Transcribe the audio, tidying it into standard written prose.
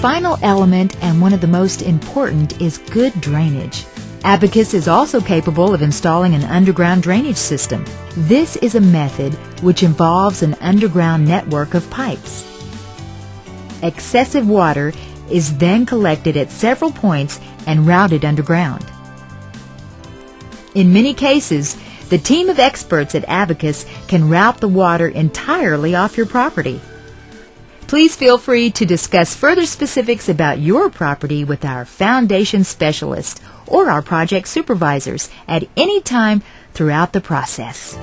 final element, and one of the most important, is good drainage. Abacus is also capable of installing an underground drainage system. This is a method which involves an underground network of pipes. Excessive water is then collected at several points and routed underground. In many cases, the team of experts at Abacus can route the water entirely off your property. Please feel free to discuss further specifics about your property with our foundation specialist or our project supervisors at any time throughout the process.